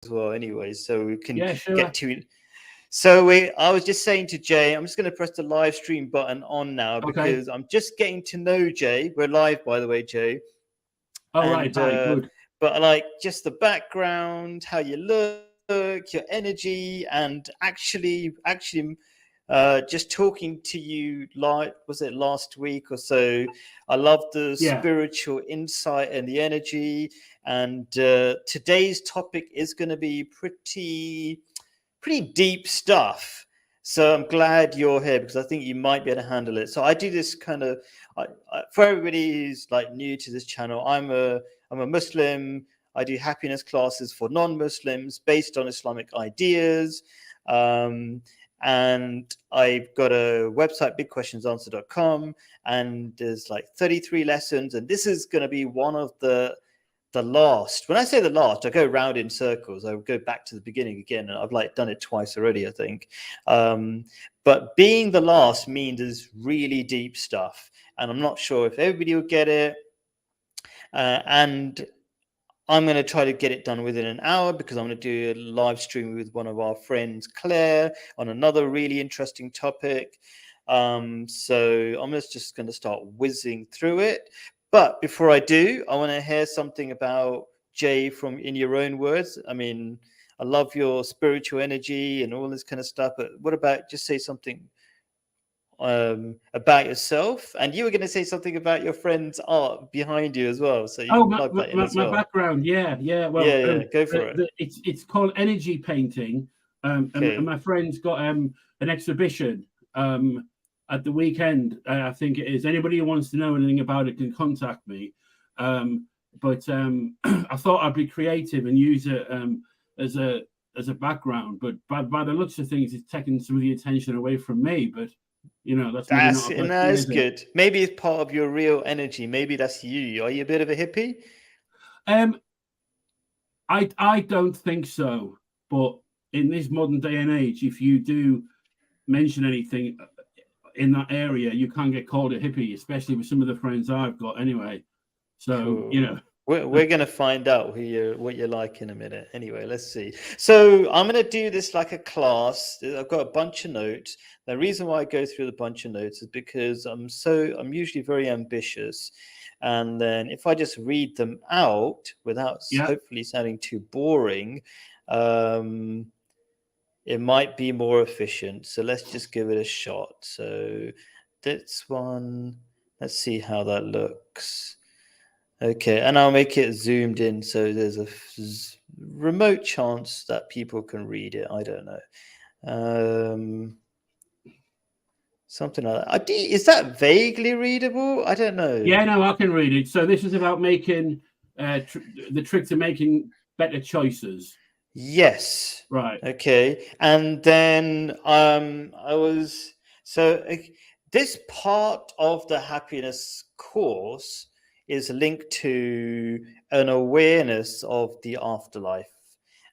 as well anyway, so we can Yeah, sure. get to it. So I was just saying to Jay, I'm just going to press the live stream button on now Okay. because I'm just getting to know Jay. We're live, by the way, Jay. All right. And Hi. Good. but like just the background, how you look, your energy, and actually just talking to you like was it last week or so. I love the Yeah. spiritual insight and the energy. And today's topic is going to be pretty deep stuff. So I'm glad you're here because I think you might be able to handle it. So I do this kind of for everybody who's like new to this channel. I'm a Muslim. I do happiness classes for non-Muslims based on Islamic ideas. Um, and I've got a website, bigquestionsanswer.com, and there's like 33 lessons. And this is going to be one of the last. When I say the last, I go round in circles. I go back to the beginning again, and I've like done it twice already, I think. But being the last means there's really deep stuff, and I'm not sure if everybody will get it. And I'm going to try to get it done within an hour because I'm going to do a live stream with one of our friends, Claire, on another really interesting topic. So I'm just going to start whizzing through it. But before I do, I want to hear something about Jay from in your own words. I mean, I love your spiritual energy and all this kind of stuff. But what about just say something about yourself? And you were going to say something about your friend's art behind you as well. So you Oh, can plug that in as my well. background. Yeah, yeah. Yeah, Well, yeah, go for it. it's called energy painting. And Okay. my friend's got an exhibition at the weekend. I think it is. Anybody who wants to know anything about it can contact me. But I thought I'd be creative and use it as a background. But by the looks of things, it's taking some of the attention away from me. But that's maybe not That's a bad no, thing, it's is it? good. Maybe it's part of your real energy. Maybe that's you. Are you a bit of a hippie? Um, I don't think so. But in this modern day and age, if you do mention anything in that area, you can get called a hippie, especially with some of the friends I've got. Anyway, so Cool. We're gonna find out what you're like in a minute. Anyway, let's see. So I'm gonna do this like a class. I've got a bunch of notes. The reason why I go through the bunch of notes is because I'm usually very ambitious, and then if I just read them out without yeah. hopefully sounding too boring, um, it might be more efficient. So let's just give it a shot. So this one, let's see how that looks. Okay, and I'll make it zoomed in so there's a remote chance that people can read it. I don't know. Um, Something like that. Is that vaguely readable? I don't know. Yeah, no, I can read it. So this is about making the trick to making better choices. Yes. Right. Okay. And then I was so this part of the happiness course is linked to an awareness of the afterlife.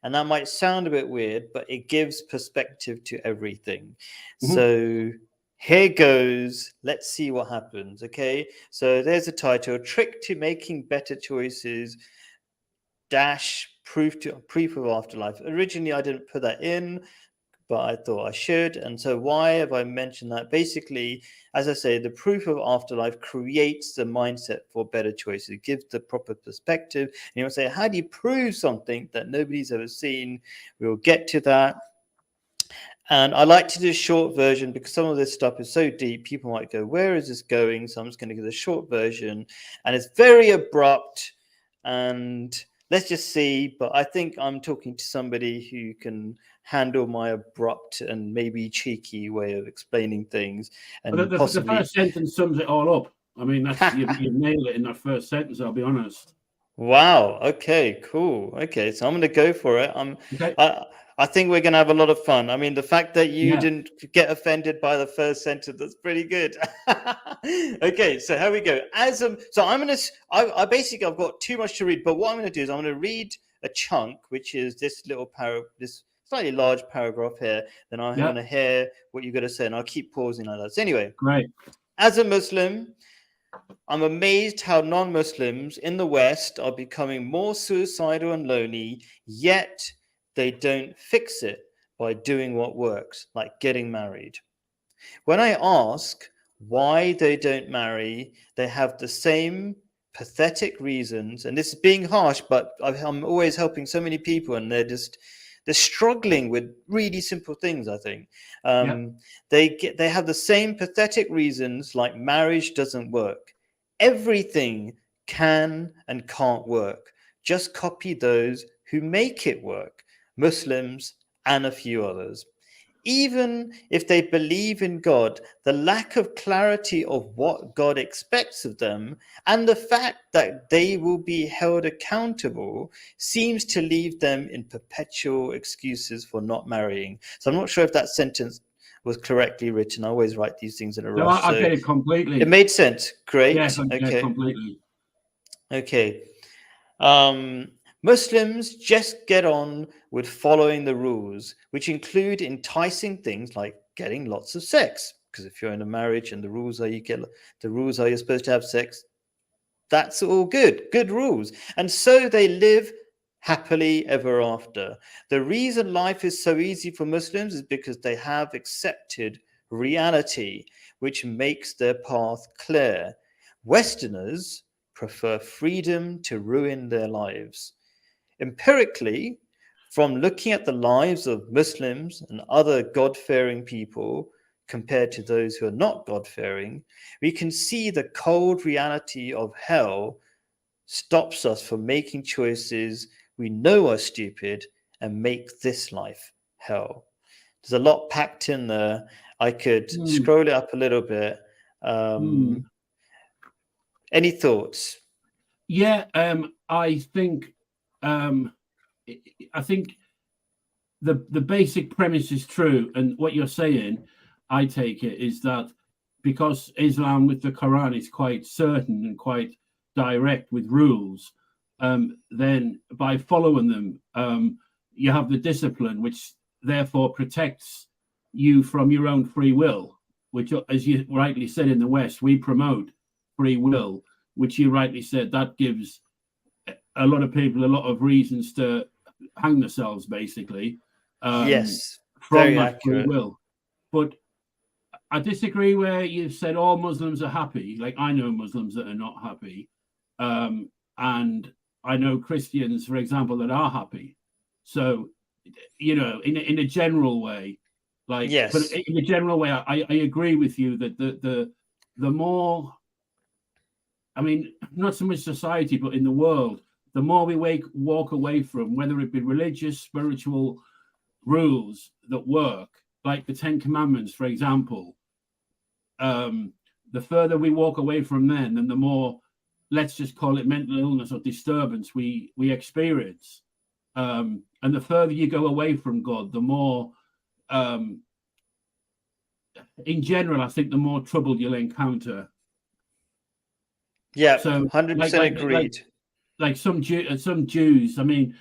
And that might sound a bit weird, but it gives perspective to everything. Mhm. So here goes. Let's see what happens. Okay. So there's a title: Trick to Making Better Choices dash proof of afterlife. Originally, I didn't put that in, but I thought I should. And so, why have I mentioned that? Basically, as I say, the proof of afterlife creates the mindset for better choices. It gives the proper perspective. And you want to say, how do you prove something that nobody's ever seen? We'll get to that. And I like to do a short version because some of this stuff is so deep, people might go, where is this going? So I'm just going to give a short version. And it's very abrupt. And let's just see. But I think I'm talking to somebody who can handle my abrupt and maybe cheeky way of explaining things But and the possibly. first sentence sums it all up. I mean, that's you nailed it in that first sentence. I'll be honest. Wow. Okay. Cool. Okay. So I'm going to go for it. Okay. I, I think we're going to have a lot of fun. I mean, the fact that you Yeah. didn't get offended by the first sentence, that's pretty good. Okay. So here we go. So I'm going to, I basically, I've got too much to read, but what I'm going to do is I'm going to read a chunk, which is this little paragraph, this slightly large paragraph here. Then I Yeah. want to hear what you're going to say, and I'll keep pausing like that. So anyway, Great. as a Muslim, I'm amazed how non Muslims in the West are becoming more suicidal and lonely, yet they don't fix it by doing what works, like getting married. When I ask why they don't marry, they have the same pathetic reasons. And this is being harsh, but I'm always helping so many people, and they're struggling with really simple things. I think Yeah. they have the same pathetic reasons, like marriage doesn't work. Everything can and can't work. Just copy those who make it work. Muslims and a few others. Even if they believe in God, the lack of clarity of what God expects of them and the fact that they will be held accountable seems to leave them in perpetual excuses for not marrying. So I'm not sure if that sentence was correctly written. I always write these things in a No, rush. I So get it it completely. made sense. Yeah, Great. yeah, Okay. completely. Okay. Um, Muslims just get on with following the rules, which include enticing things like getting lots of sex. Because if you're in a marriage and the rules are you're supposed to have sex, that's all good rules. And so they live happily ever after. The reason life is so easy for Muslims is because they have accepted reality, which makes their path clear. Westerners prefer freedom to ruin their lives. Empirically, from looking at the lives of Muslims and other God fearing people compared to those who are not God fearing, we can see the cold reality of hell stops us from making choices we know are stupid and make this life hell. There's a lot packed in there. I could Mm, scroll it up a little bit. mm. Any thoughts? Yeah, um, I think the basic premise is true, and what you're saying, I take it, is that because Islam with the Quran is quite certain and quite direct with rules, then by following them, you have the discipline, which therefore protects you from your own free will. Which, as you rightly said, in the West, we promote free will, which you rightly said that gives a lot of people a lot of reasons to hang themselves, basically, um, Yes, from very that free accurate. will. But I disagree where you've said all Muslims are happy. Like, I know Muslims that are not happy, and I know Christians, for example, that are happy. So, in a general way, but Yes. in a general way, I agree with you that the more, I mean, not so much society, but in the world, the more we walk away from, whether it be religious, spiritual rules that work, like the Ten Commandments, for example, um, the further we walk away from them, then the more, let's just call it mental illness or disturbance we experience. And the further you go away from God, the more, in general, I think the more trouble you'll encounter. Yep. So, like 100% like like agreed. like some Jews, I mean,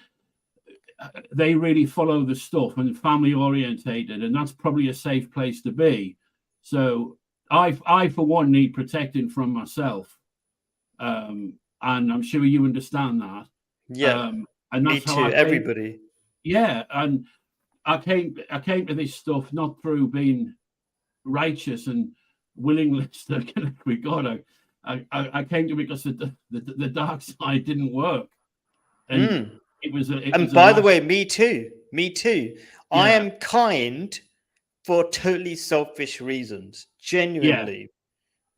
they really follow the stuff and family orientated, and that's probably a safe place to be. So I for one need protecting from myself, and I'm sure you understand that. Yep. And Me that's how too. I came. Everybody. Yeah, and I came to this stuff not through being righteous and willingness to connect with God. I came to it because the dark side didn't work, and Mm. it And was a by the mass. way, me too. Me too. I Yeah, am kind for totally selfish reasons. yeah, Genuinely.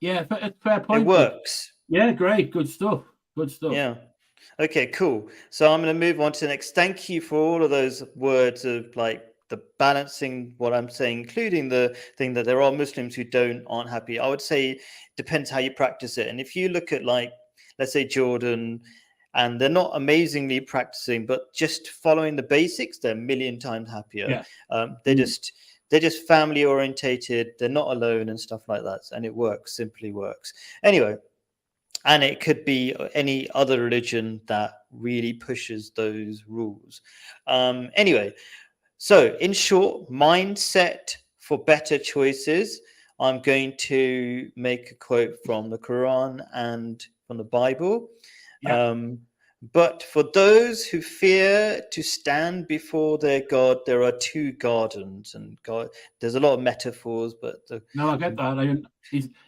yeah. Fair It point, but works. yeah, great, good stuff, good stuff. Yeah. Okay, cool. So I'm going to move on to the next. Thank you for all of those words of like the balancing what I'm saying, including the thing that there are Muslims who aren't happy. I would say depends how you practice it. And if you look at like, let's say Jordan, and they're not amazingly practicing, but just following the basics, they're a million times happier. Yeah. They're Mm. just family orientated. They're not alone and stuff like that, and it works. Simply works. Anyway, and it could be any other religion that really pushes those rules. Anyway, so in short, mindset for better choices. I'm going to make a quote from the Quran and from the Bible. Yeah. Um, But for those who fear to stand before their God, there are two gardens, and God. There's a lot of metaphors, but No, I get that.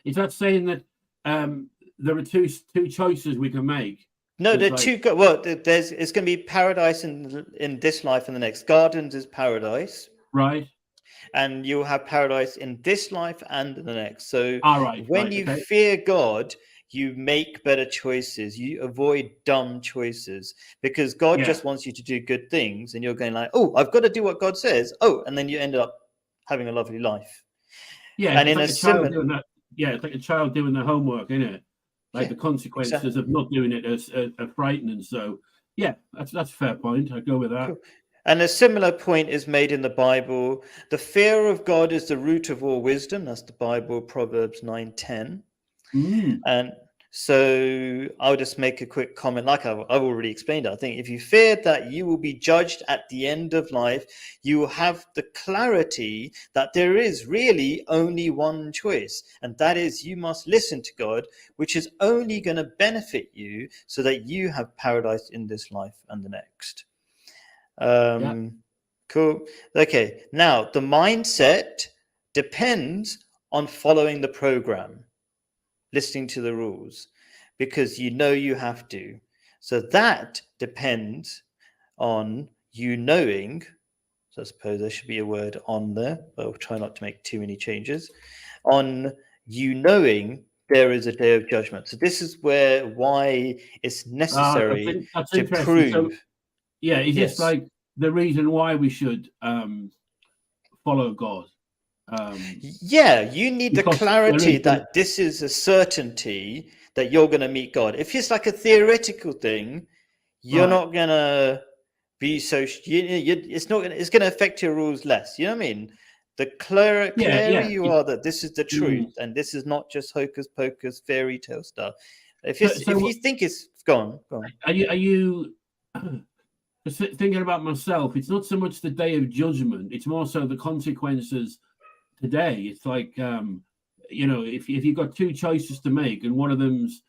Is that saying that there are two choices we can make? no, There's there are like, two. Well, there's it's going to be paradise in this life and the next. Gardens is paradise, right? and you'll have paradise in this life and the next. So All right, when right, you okay. fear God, you make better choices. You avoid dumb choices because God Yeah, just wants you to do good things, and you're going like, "Oh, I've got to do what God says." Oh, and then you end up having a lovely life. yeah. And It's in like a a child similar, doing that. Yeah, it's like a child doing their homework, isn't it? Like yeah, the consequences exactly. of not doing it are frightening. So, yeah, that's a fair point. I go with that. Cool. And a similar point is made in the Bible. The fear of God is the root of all wisdom. That's the Bible, Proverbs 9:10. Mm. And so I'll just make a quick comment, like I've already explained it. I think if you fear that you will be judged at the end of life, you will have the clarity that there is really only one choice, and that is you must listen to God, which is only going to benefit you so that you have paradise in this life and the next. Yeah. Cool. Okay. Now, the mindset depends on following the program, listening to the rules, because you know you have to. So that depends on you knowing. So I suppose there should be a word on there, but I'll try not to make too many changes. On you knowing there is a day of judgment. So this is why it's I necessary think that's to interesting. So, prove. yeah, is this Yes. like the reason why we should follow God? Um, Yeah, you need the because there clarity is the that this is a certainty that you're going to meet God. If it's like a theoretical thing, you're right. not going to be so. It's not. It's going to affect your rules less. You know what I mean? The Yeah, clearer yeah. you are that this is the truth, Mm. and this is not just hocus pocus fairy tale stuff. So, If you so think it's gone, gone. are you just thinking about myself? It's not so much the day of judgment; it's more so the consequences today. It's like if you've got two choices to make, and one of them's,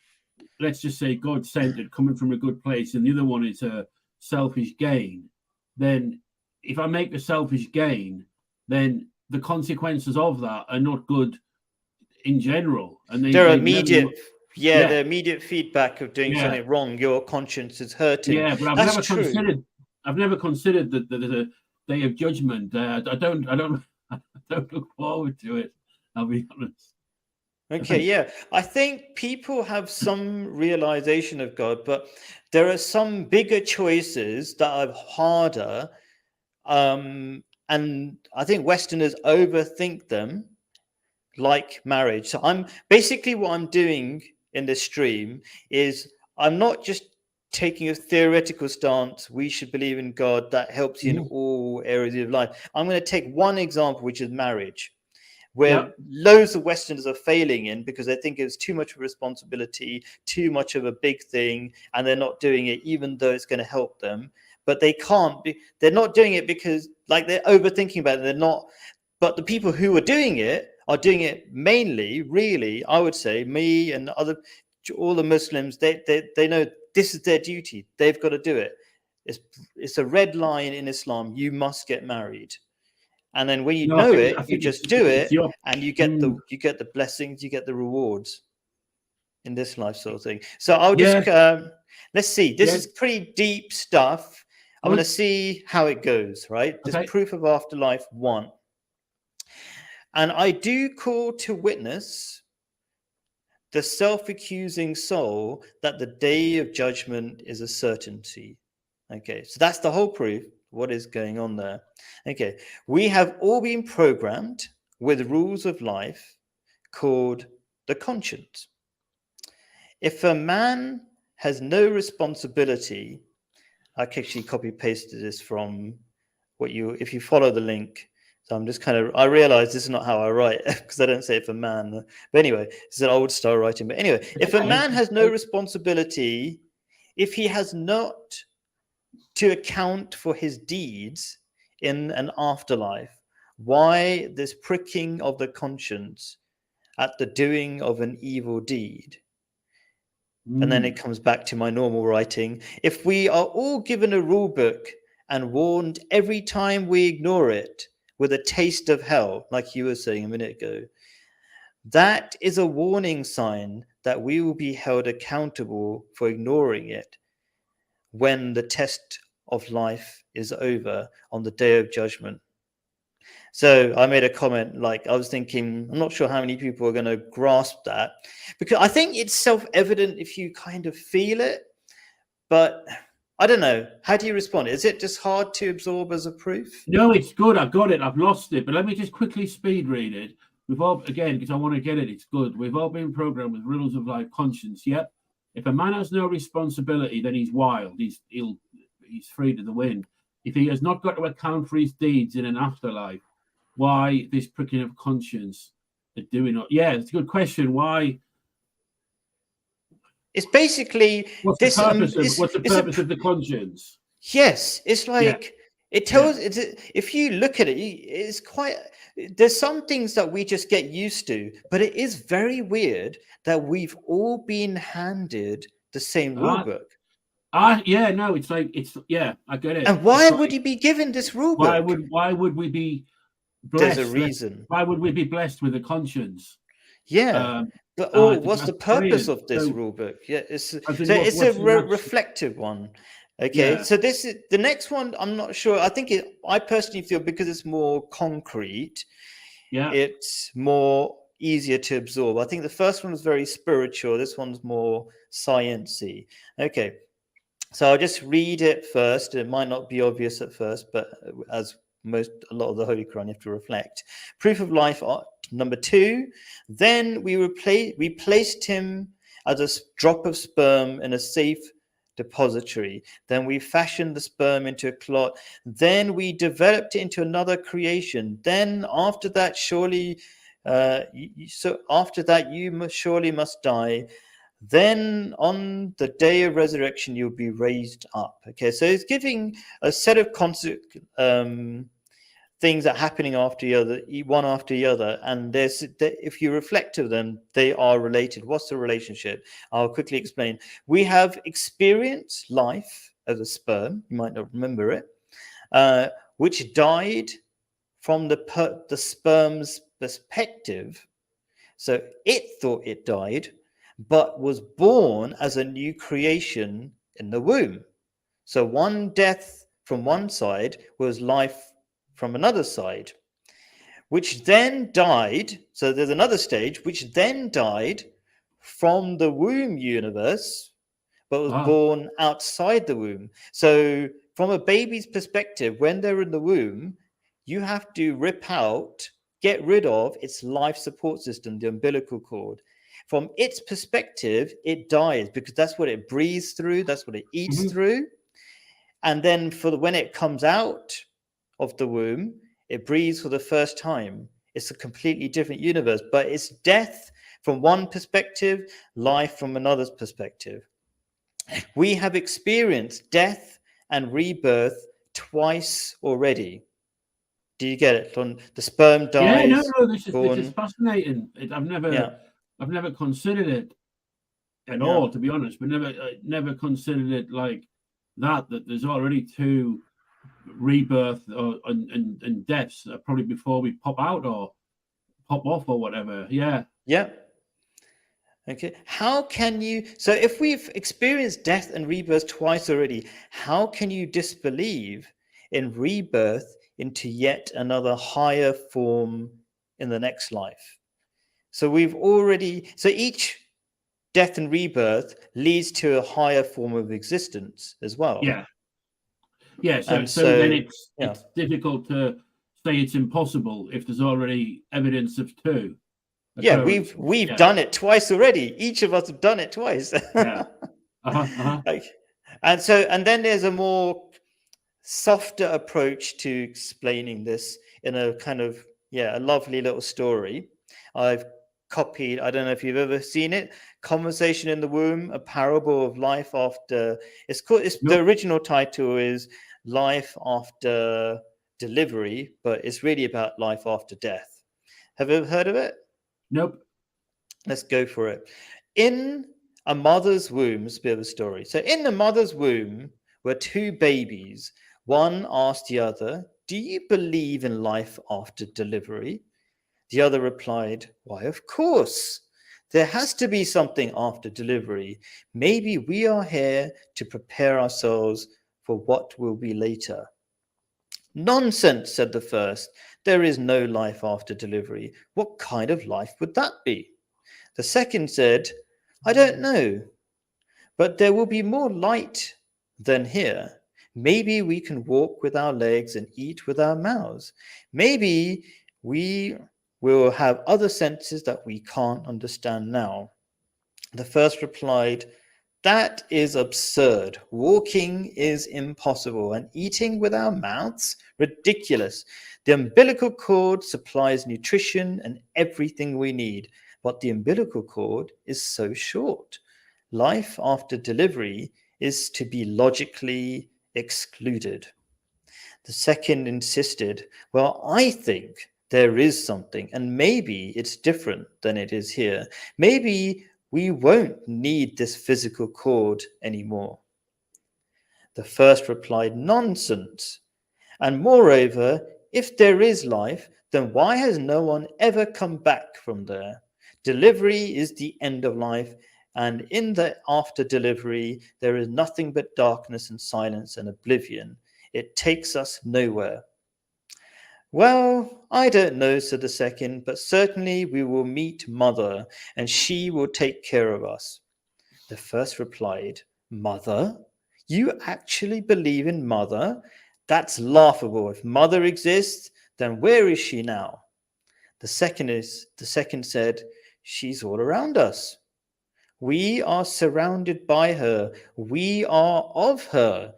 let's just say, God centered, coming from a good place, and the other one is a selfish gain, then if I make the selfish gain, then the consequences of that are not good in general, and There are they've never. immediate, yeah, Yeah, the immediate feedback of doing yeah, something wrong. Your conscience is hurting. yeah. But That's true. I've never considered that there's a day of judgment. I don't, I don't look forward to it. I'll be honest. Okay, yeah. I think people have some realization of God, but there are some bigger choices that are harder. And I think Westerners overthink them, like marriage. So I'm basically what I'm doing in this stream is I'm not just taking a theoretical stance, we should believe in God that helps you in Mhm. all areas of life. I'm going to take one example, which is marriage, Yeah. where loads of Westerners are failing in because they think it's too much of a responsibility, too much of a big thing, and they're not doing it, even though it's going to help them. But they can't be, they're not doing it because, like, they're overthinking about it. They're not, but the people who are doing it mainly, really, I would say, me and other, all the Muslims, they know this is their duty. They've got to do it. It's, it's a red line in Islam. You must get married, and then when you No, know I it, you think just do it's it, the op- and mm, you get the blessings, you get the rewards in this life, sort of thing. So I'll yeah, just let's see. This yeah. is pretty deep stuff. I'm going to Good. see how it goes. Right, this Okay. proof of afterlife 1, and I do call to witness the self-accusing soul that the day of judgment is a certainty. Okay, so that's the whole proof. What is going on there? Okay, we have all been programmed with rules of life called the conscience. If a man has no responsibility, I actually copy pasted this from what you, if you follow the link. So I'm just kind of, I realize this is not how I write because I don't say it for man. But anyway, it's an old style writing. But anyway, It's if a okay. man has no responsibility, if he has not to account for his deeds in an afterlife, why this pricking of the conscience at the doing of an evil deed? And then it comes back to my normal writing. If we are all given a rule book and warned every time we ignore it with a taste of hell, like you were saying a minute ago, that is a warning sign that we will be held accountable for ignoring it when the test of life is over on the day of judgment. So I made a comment like I was thinking, I'm not sure how many people are going to grasp that, because I think it's self-evident if you kind of feel it, but I don't know. How do you respond? Is it just hard to absorb as a proof? No, it's good. I've got it. I've lost it. But let me just quickly speed read it. We've all, again, because I want to get it, it's good. We've all been programmed with rules of like conscience. Yep. If a man has no responsibility, then he's wild. He's free to the wind. If he has not got to account for his deeds in an afterlife, why this pricking of conscience? Doing it? Yeah, it's a good question. Why? It's basically what's this. The purpose what's the purpose of the conscience? Yes, it's like it tells. If you look at it, it's quite. There's some things that we just get used to, but it is very weird that we've all been handed the same rule book. No, it's like I get it. And why would you be given this rule book? Why would we be blessed? There's a reason. Why would we be blessed with a conscience? Yeah. But what's the purpose of this rule book? Yeah, it's a reflective one. Okay, so this is the next one. I'm not sure. I personally feel because it's more concrete, it's more easier to absorb. I think the first one was very spiritual. This one's more sciencey. Okay, so I'll just read it first. It might not be obvious at first, but as a lot of the Holy Quran, you have to reflect. Proof of life, number 2. Then we placed him as a drop of sperm in a safe depository. Then we fashioned the sperm into a clot. Then we developed it into another creation. Then after that, surely you surely must die. Then on the day of resurrection, you'll be raised up. Okay, so it's giving a set of things that are happening after the other, one after the other, and if you reflect of them, they are related. What's the relationship? I'll quickly explain. We have experienced life as a sperm. You might not remember it, which died from the sperm's perspective. So it thought it died, but was born as a new creation in the womb. So one death from one side was life from another side, which then died. So there's another stage, which then died from the womb universe, but was born outside the womb. So from a baby's perspective, when they're in the womb, you have to get rid of its life support system, the umbilical cord. From its perspective, it dies because that's what it breathes through, that's what it eats through. And then when it comes out of the womb, it breathes for the first time. It's a completely different universe, but it's death from one perspective, life from another's perspective. We have experienced death and rebirth twice already. Do you get it? The sperm dies. Yeah, no, this is fascinating. I've never considered it at all, to be honest. But never considered it like that. That there's already 2 rebirth and deaths probably before we pop out or pop off or whatever. Yeah. Okay, so if we've experienced death and rebirth twice already, how can you disbelieve in rebirth into yet another higher form in the next life? So each death and rebirth leads to a higher form of existence as well. So then it's difficult to say it's impossible if there's already evidence of 2. Yeah, we've done it twice already. Each of us have done it twice. And then there's a more softer approach to explaining this in a kind of a lovely little story. I've copied, I don't know if you've ever seen it, Conversation in the Womb, a parable of life after. The original title is Life After Delivery, but it's really about life after death. Have you ever heard of it? Nope. Let's go for it. In A mother's womb is a bit of a story. So in the mother's womb were two babies. One asked the other, "Do you believe in life after delivery?" The other replied, "Why, of course. There has to be something after delivery. Maybe we are here to prepare ourselves for what will be later." "Nonsense," said the first. "There is no life after delivery. What kind of life would that be?" The second said, "I don't know, but there will be more light than here. Maybe we can walk with our legs and eat with our mouths. Maybe we will have other senses that we can't understand now." The first replied, "That is absurd. Walking is impossible, and eating with our mouths? Ridiculous. The umbilical cord supplies nutrition and everything we need, but the umbilical cord is so short. Life after delivery is to be logically excluded." The second insisted, "Well, I think there is something, and maybe it's different than it is here. Maybe we won't need this physical cord anymore." The first replied, "Nonsense. And moreover, if there is life, then why has no one ever come back from there? Delivery is the end of life, and in the after delivery, there is nothing but darkness and silence and oblivion. It takes us nowhere." "Well, I don't know," said the second, "but certainly we will meet Mother, and she will take care of us." The first replied, "Mother? You actually believe in Mother? That's laughable. If Mother exists, then where is she now?" The second said, "She's all around us. We are surrounded by her. We are of her.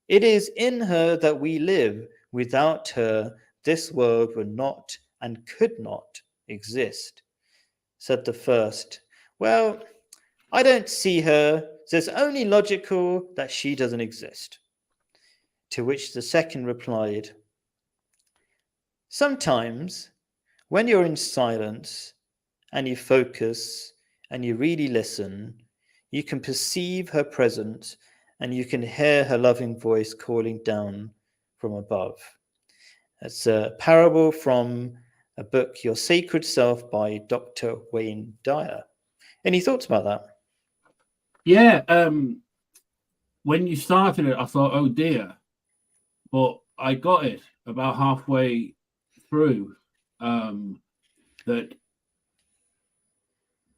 It is in her that we live. Without her, this world would not and could not exist." Said the first, "Well, I don't see her, so it's only logical that she doesn't exist." To which the second replied, "Sometimes, when you're in silence and you focus and you really listen, you can perceive her presence and you can hear her loving voice calling down from above." It's a parable from a book, Your Sacred Self by Dr. Wayne Dyer. Any thoughts about that? Yeah. When you started it, I thought, oh dear, but I got it about halfway through. That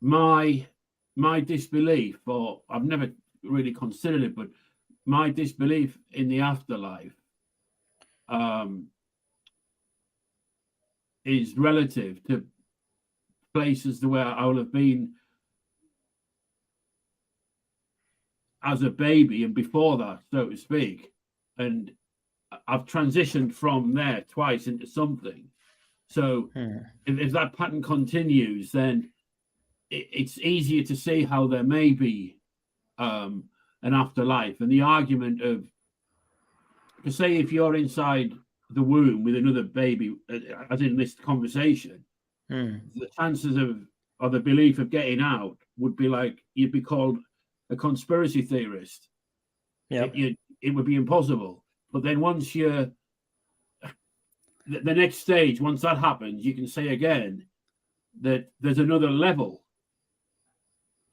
my disbelief, or I've never really considered it, but my disbelief in the afterlife is relative to places the way I will have been as a baby and before that, so to speak. And I've transitioned from there twice into something. So if that pattern continues, then it's easier to see how there may be an afterlife. And the argument of, to say, if you're inside the womb with another baby, as in this conversation, the chances of, or the belief of getting out would be like, you'd be called a conspiracy theorist. Yeah. It would be impossible. But then once you're, the next stage, once that happens, you can say again that there's another level,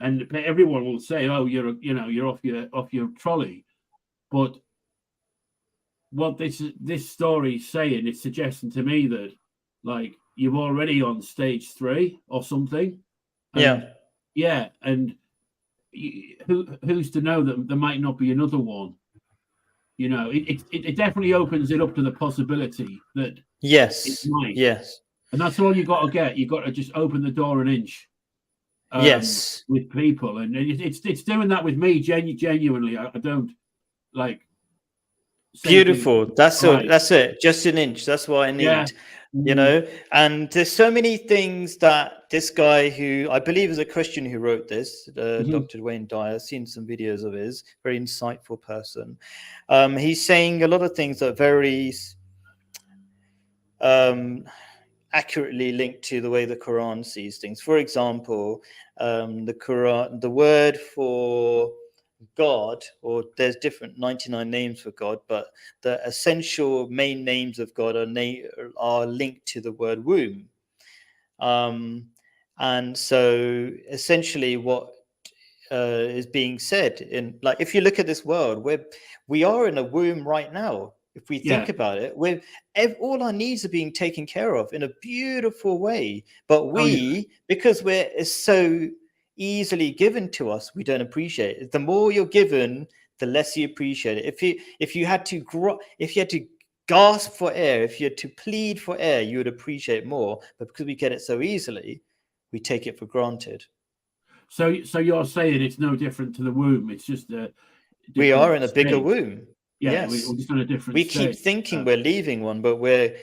and everyone will say, "Oh, you're off your trolley." But what this story is saying, it's suggesting to me that, like, you're already on stage 3 or something. And, yeah, and who's to know that there might not be another one? You know, it definitely opens it up to the possibility that it might. Yes. And that's all you got to get. You got to just open the door an inch. Yes. With people, and it's doing that with me genuinely. I don't like. Beautiful. That's right. That's it. Just an inch. That's what I need. Yeah. You know, and there's so many things that this guy, who I believe is a Christian who wrote this, Dr. Wayne Dyer, I've seen some videos of his, very insightful person. He's saying a lot of things that are very accurately linked to the way the Quran sees things. For example, the Quran, the word for God, or there's different 99 names for God, but the essential main names of God are linked to the word womb. Um, and so essentially what is being said in, like, if you look at this world, we are in a womb right now. If we think Yeah. about it, all our needs are being taken care of in a beautiful way. But Oh yeah. because it's so easily given to us, we don't appreciate it. The more you're given, the less you appreciate it. If you had to gasp for air, if you had to plead for air, you would appreciate more. But because we get it so easily, we take it for granted. So you're saying it's no different to the womb. It's just a We are different in a bigger stage. womb. Yeah, we're Yes. just on a different We keep stage. thinking we're leaving one, but we're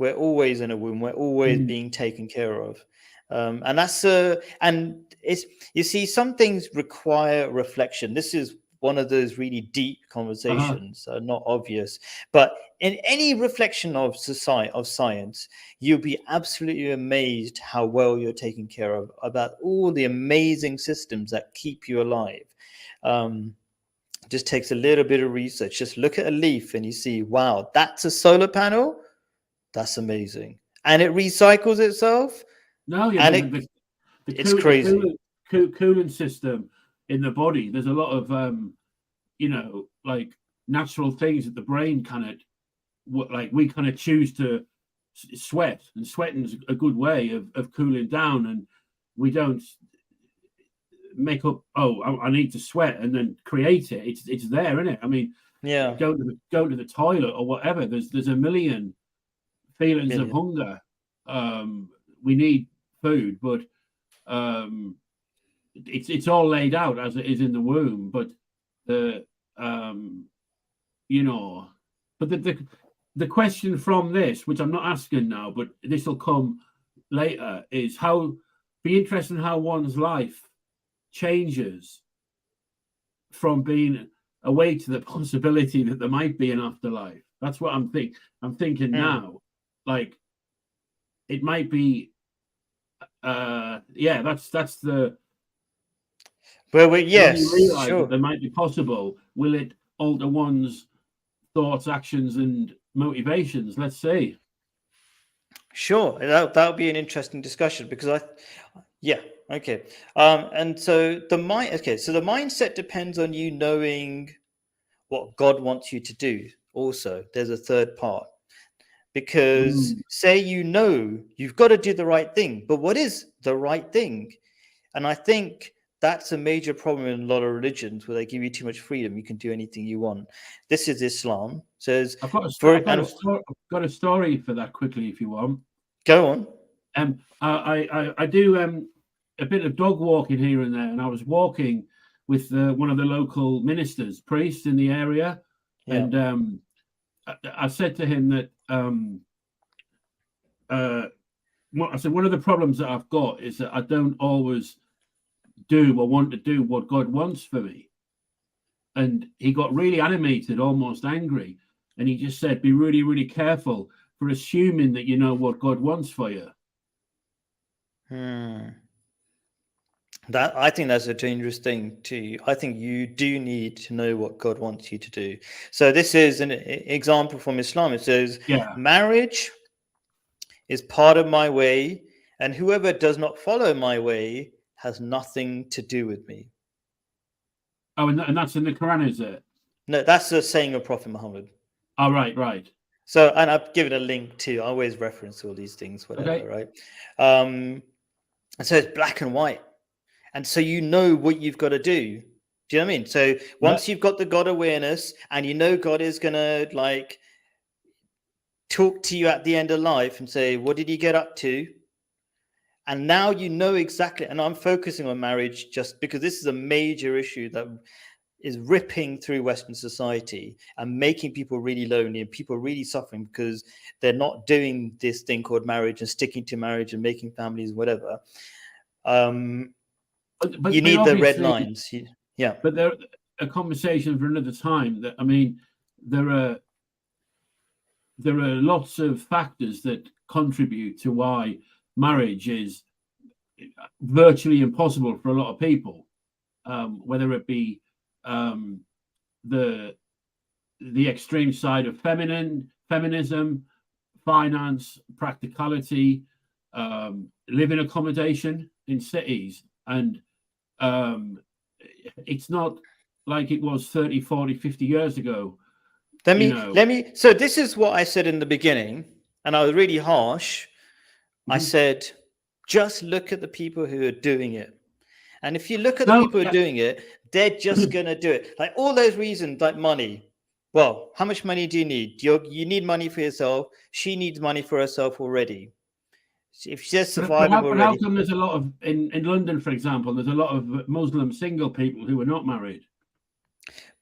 always in a womb. We're always being taken care of. And that's and it's, you see, some things require reflection. This is one of those really deep conversations, not obvious, but in any reflection of society, of science, you'll be absolutely amazed how well you're taken care of, about all the amazing systems that keep you alive. Just takes a little bit of research. Just look at a leaf and you see, wow, that's a solar panel. That's amazing, and it recycles itself, No, yeah, and it's the crazy. cooling system in the body. There's a lot of like natural things that the brain kind of like we kind of choose to sweat, and sweating's a good way of cooling down, and we don't make up, I need to sweat and then create it. It's there, isn't it? I mean, Yeah, go to the toilet or whatever. There's a million feelings of million. hunger. We need food, but it's all laid out as it is in the womb. But the you know, but the question from this, which I'm not asking now, but this will come later, is how be interesting how one's life changes from being away to the possibility that there might be an afterlife. That's what I'm thinking now. Like it might be that's the Well, when you yes, realize that sure. there might be possible, will it alter one's thoughts, actions, and motivations? Let's see. Sure, that would be an interesting discussion, because yeah, okay. And so so the mindset depends on you knowing what God wants you to do. Also, there's a third part, because say you've got to do the right thing, but what is the right thing? And I think that's a major problem in a lot of religions, where they give you too much freedom. You can do anything you want. This is Islam. Says I've got a story for that quickly if you want. Go on. I do a bit of dog walking here and there, and I was walking with one of the local ministers, priests in the area, Yeah. and I said to him that I said one of the problems that I've got is that I don't always do or want to do what God wants for me. And he got really animated, almost angry, and he just said, "Be really, really careful for assuming that you know what God wants for you." I think that's a dangerous thing too. I think you do need to know what God wants you to do. So this is an example from Islam. It says, Yeah. marriage is part of my way, and whoever does not follow my way has nothing to do with me. Oh, and that's in the Quran, is it? No, that's a saying of Prophet Muhammad. Oh, right. So, and I've given a link to, I always reference all these things, whatever, right? And so it's black and white. And so you know what you've got to do. Do you know what I mean? So once you've got the God awareness, and you know God is going to like talk to you at the end of life and say, what did you get up to? And now you know exactly. And I'm focusing on marriage just because this is a major issue that is ripping through Western society and making people really lonely, and people really suffering because they're not doing this thing called marriage and sticking to marriage and making families, whatever. But you need the red lines. Yeah. But there, a conversation for another time. That I mean, there are there are lots of factors that contribute to why marriage is virtually impossible for a lot of people, whether it be um, the extreme side of feminism, finance, practicality, living accommodation in cities. And it's not like it was 30, 40, 50 years ago. So this is what I said in the beginning, and I was really harsh. I said, just look at the people who are doing it. And if you look at the people who are doing it, they're just going to do it. Like all those reasons, like money. Well, how much money do you need? You need money for yourself. She needs money for herself already. If she's surviving but already. how come there's a lot of, in London, for example, there's a lot of Muslim single people who are not married?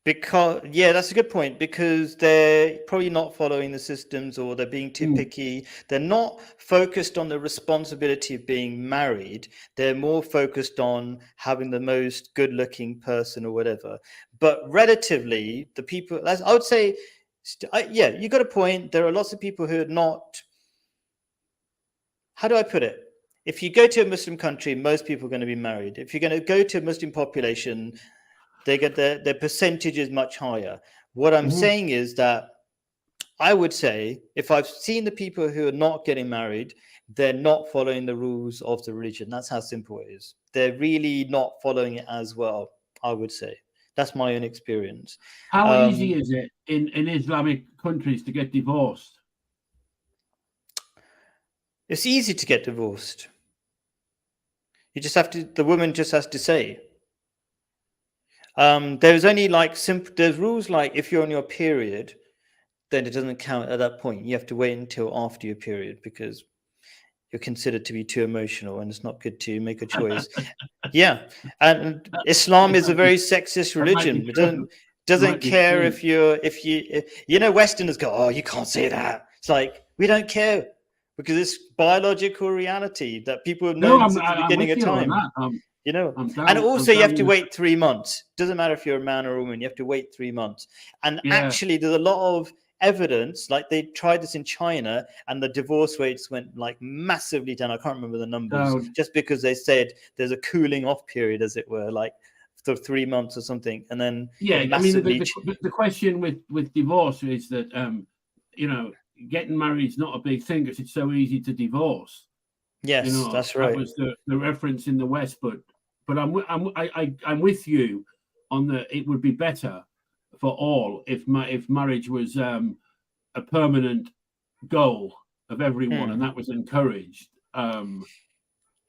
Because, yeah, that's a good point, because they're probably not following the systems, or they're being too picky. They're not focused on the responsibility of being married. They're more focused on having the most good looking person or whatever. But relatively, the people, I would say, yeah, you got a point. There are lots of people who are not, how do I put it? If you go to a Muslim country, most people are going to be married. If you're going to go to a Muslim population, they get their percentage is much higher. What I'm saying is that I would say, if I've seen the people who are not getting married, they're not following the rules of the religion. That's how simple it is. They're really not following it as well, I would say. That's my own experience. How easy is it in Islamic countries to get divorced? It's easy to get divorced. You just have to, the woman just has to say. There's only like there's rules like if you're on your period, then it doesn't count at that point. You have to wait until after your period, because you're considered to be too emotional, and it's not good to make a choice. Yeah, and Islam is a very sexist religion. It doesn't care if Westerners go, oh, you can't say that. It's like, we don't care, because it's biological reality that people have known since the beginning of time. And also you have to wait 3 months. Doesn't matter if you're a man or a woman, you have to wait 3 months. And actually, there's a lot of evidence, like they tried this in China, and the divorce rates went like massively down. I can't remember the numbers, just because they said there's a cooling off period, as it were, like for 3 months or something, and then I mean, the question with divorce is that getting married is not a big thing because it's so easy to divorce. Yes, that's right. That was the reference in the West, but I'm with you on the. It would be better for all if marriage was a permanent goal of everyone, and that was encouraged. And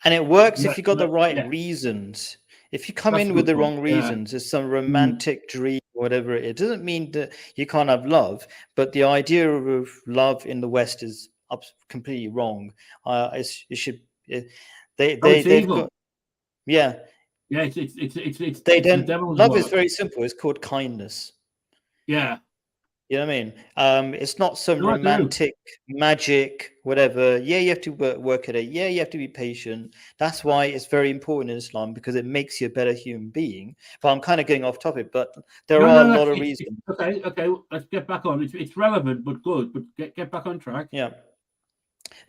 it works if you got the right reasons. If you come in with the wrong reasons, there's some romantic dream, whatever it doesn't mean that you can't have love, but the idea of love in the West is completely wrong. It should. They've got. Yeah. Yeah, it's they don't. Love is very simple. It's called kindness. Yeah. You know what I mean? It's not some romantic magic, whatever. Yeah, you have to work at it. Yeah, you have to be patient. That's why it's very important in Islam, because it makes you a better human being. But I'm kind of going off topic, but there are a lot of reasons. Okay, let's get back on. It's relevant, but good. But get back on track. Yeah.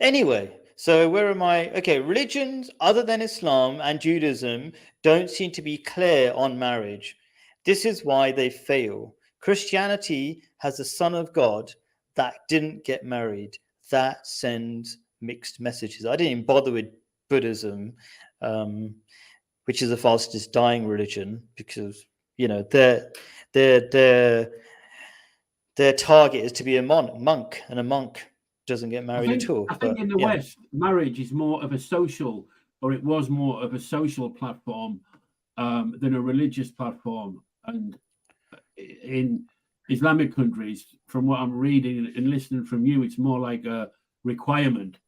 Anyway, so where am I? Okay, religions other than Islam and Judaism don't seem to be clear on marriage. This is why they fail. Christianity has a son of God that didn't get married. That sends mixed messages. I didn't even bother with Buddhism, which is the fastest dying religion, because their target is to be a monk, and a monk doesn't get married at all. I think in the West, marriage is more of a social, or it was more of a social platform than a religious platform. And in Islamic countries, from what I'm reading and listening from you, it's more like a requirement.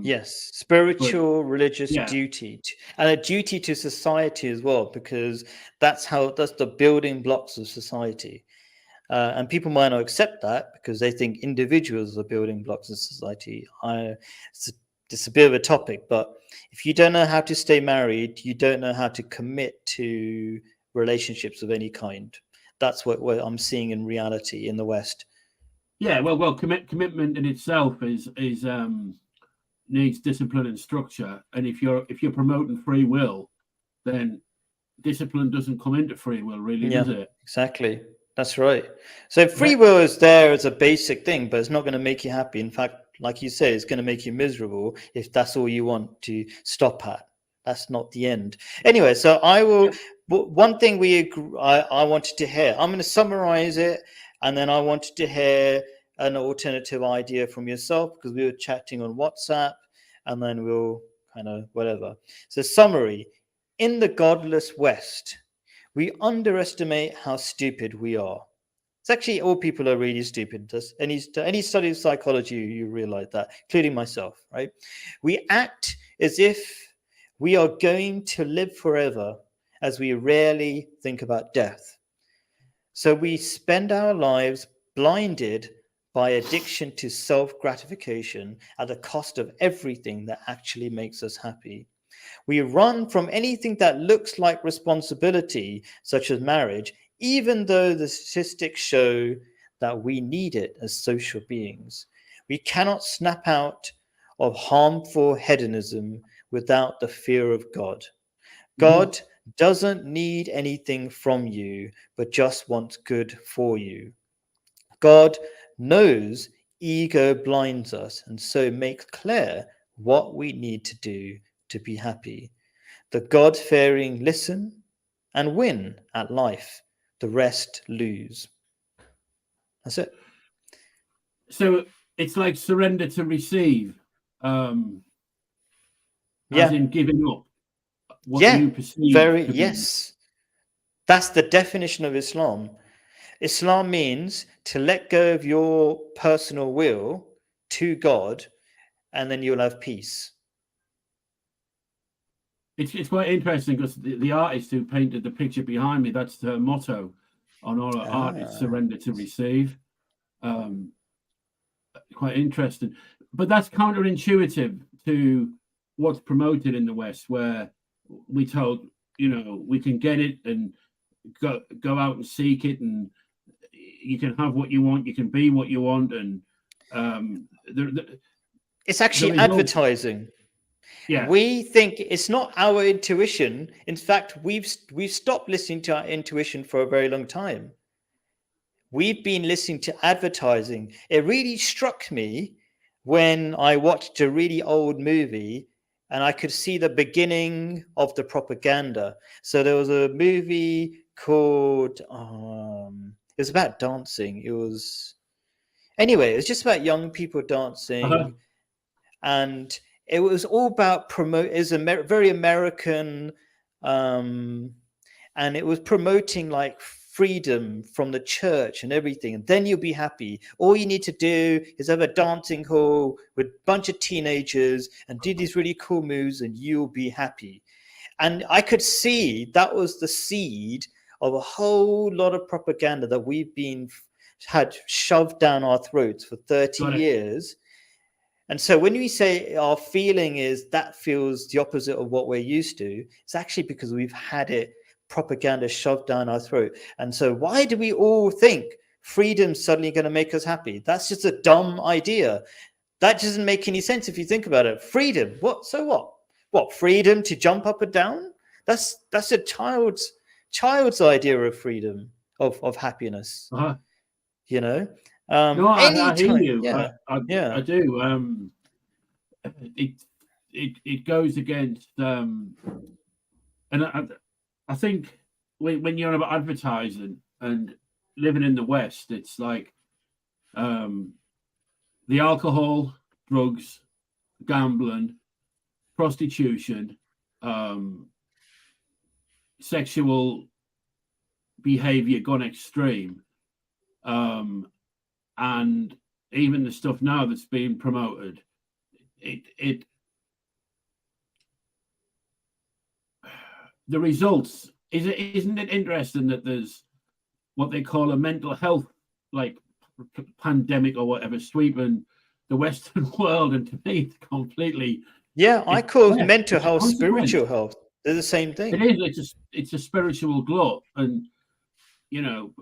Yes, spiritual, religious duty, and a duty to society as well, because that's the building blocks of society. And people might not accept that because they think individuals are building blocks of society. It's a bit of a topic, but if you don't know how to stay married, you don't know how to commit to relationships of any kind. That's what I'm seeing in reality in the West. Yeah, well, commitment in itself is needs discipline and structure. And if you're promoting free will, then discipline doesn't come into free will, really, Yeah, does it? exactly. That's right. So free That, will is there as a basic thing, but it's not going to make you happy. In fact, like you say, it's going to make you miserable if that's all you want to stop at. That's not the end. Anyway, so I will. yeah, One thing I wanted to hear. I'm going to summarize it, and then I wanted to hear an alternative idea from yourself because we were chatting on WhatsApp, and then we'll kind of whatever. So summary: in the godless West, we underestimate how stupid we are. It's actually all people are really stupid. Does any study of psychology, you realize that, including myself, right? We act as if we are going to live forever, as we rarely think about death. So we spend our lives blinded by addiction to self gratification at the cost of everything that actually makes us happy. We run from anything that looks like responsibility, such as marriage, even though the statistics show that we need it as social beings. We cannot snap out of harmful hedonism without the fear of God. mhm. God doesn't need anything from you, but just wants good for you. God knows ego blinds us and so makes clear what we need to do to be happy. The God fearing listen and win at life, the rest lose. That's it. So it's like surrender to receive, um, as Yeah. in giving up what Yeah. you perceive Very, to be. yes. That's the definition of Islam. Islam means to let go of your personal will to God, and then you'll have peace. It's quite interesting because the artist who painted the picture behind me, that's her motto on all her art, is Ah, surrender to receive. Um, Quite interesting. But that's counterintuitive to what's promoted in the West, where we told, we can get it and go out and seek it, and you can have what you want, you can be what you want, and the it's the actually result, advertising. yeah, We think it's not our intuition. In fact, we've stopped listening to our intuition for a very long time. We've been listening to advertising. It really struck me when I watched a really old movie and I could see the beginning of the propaganda. So there was a movie called it was about dancing. It was just about young people uh-huh, dancing, and it was all about promote is a very American, um, and it was promoting like freedom from the church and everything, and then you'll be happy. All you need to do is have a dancing hall with a bunch of teenagers and do these really cool moves, and you'll be happy. And I could see that was the seed of a whole lot of propaganda that we've been had shoved down our throats for 30 got it. years. And so when we say our feeling is that feels the opposite of what we're used to, it's actually because we've had it propaganda shoved down our throat. And so why do we all think freedom's suddenly going to make us happy? That's just a dumb idea. That doesn't make any sense if you think about it. Freedom, what? So what? What freedom to jump up and down? That's a child's idea of freedom, of happiness. Uh-huh. You know, No, I hear anytime. you. Yeah, I yeah. do. It it goes against, and I think when you're about advertising and living in the West, it's like, um, the alcohol, drugs, gambling, prostitution, um, sexual behavior gone extreme, um, and even the stuff now that's being promoted. It The results isn't it interesting that there's what they call a mental health, like, pandemic or whatever, sweeping the Western world, and to me, it's completely, Yeah, I it's call yeah, mental it's a health consequence. spiritual health. They're the same It thing. is. It's a spiritual glut, and you know,